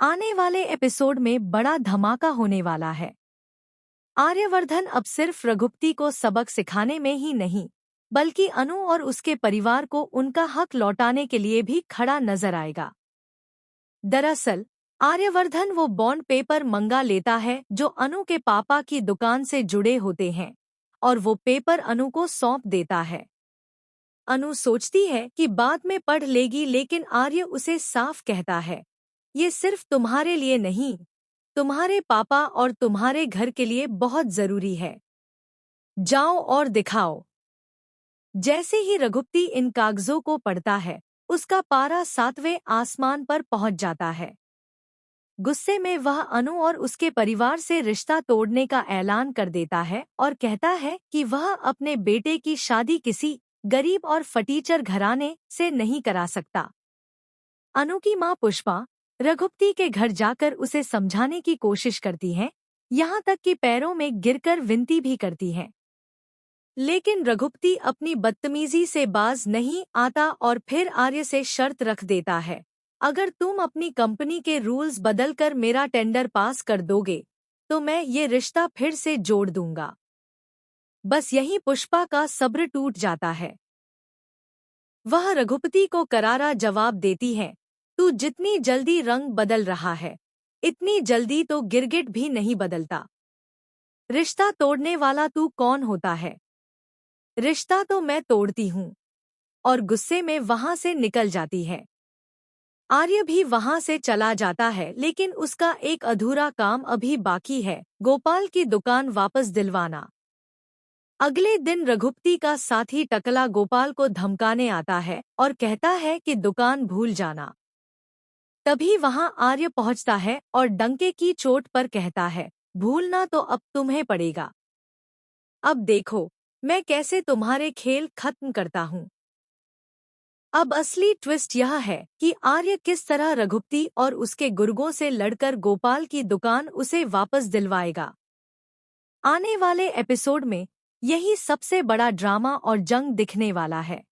आने वाले एपिसोड में बड़ा धमाका होने वाला है। आर्यवर्धन अब सिर्फ रघुपति को सबक सिखाने में ही नहीं, बल्कि अनु और उसके परिवार को उनका हक लौटाने के लिए भी खड़ा नजर आएगा। दरअसल आर्यवर्धन वो बॉन्ड पेपर मंगा लेता है जो अनु के पापा की दुकान से जुड़े होते हैं, और वो पेपर अनु को सौंप देता है। अनु सोचती है कि बाद में पढ़ लेगी, लेकिन आर्य उसे साफ कहता है, ये सिर्फ तुम्हारे लिए नहीं, तुम्हारे पापा और तुम्हारे घर के लिए बहुत जरूरी है। जाओ और दिखाओ। जैसे ही रघुपति इन कागजों को पढ़ता है, उसका पारा 7वें आसमान पर पहुंच जाता है। गुस्से में वह अनु और उसके परिवार से रिश्ता तोड़ने का ऐलान कर देता है और कहता है कि वह अपने बेटे की शादी किसी गरीब और फटीचर घराने से नहीं करा सकता। अनु की मां पुष्पा रघुपति के घर जाकर उसे समझाने की कोशिश करती हैं, यहाँ तक कि पैरों में गिरकर विनती भी करती हैं। लेकिन रघुपति अपनी बदतमीजी से बाज नहीं आता और फिर आर्य से शर्त रख देता है, अगर तुम अपनी कंपनी के रूल्स बदलकर मेरा टेंडर पास कर दोगे तो मैं ये रिश्ता फिर से जोड़ दूंगा। बस यही पुष्पा का सब्र टूट जाता है। वह रघुपति को करारा जवाब देती है, तू जितनी जल्दी रंग बदल रहा है, इतनी जल्दी तो गिरगिट भी नहीं बदलता। रिश्ता तोड़ने वाला तू कौन होता है? रिश्ता तो मैं तोड़ती हूँ। और गुस्से में वहां से निकल जाती है। आर्य भी वहां से चला जाता है, लेकिन उसका एक अधूरा काम अभी बाकी है, गोपाल की दुकान वापस दिलवाना। अगले दिन रघुपति का साथी टकला गोपाल को धमकाने आता है और कहता है कि दुकान भूल जाना। तभी वहां आर्य पहुंचता है और डंके की चोट पर कहता है, भूलना तो अब तुम्हें पड़ेगा। अब देखो मैं कैसे तुम्हारे खेल खत्म करता हूँ। अब असली ट्विस्ट यह है कि आर्य किस तरह रघुपति और उसके गुर्गों से लड़कर गोपाल की दुकान उसे वापस दिलवाएगा। आने वाले एपिसोड में यही सबसे बड़ा ड्रामा और जंग दिखने वाला है।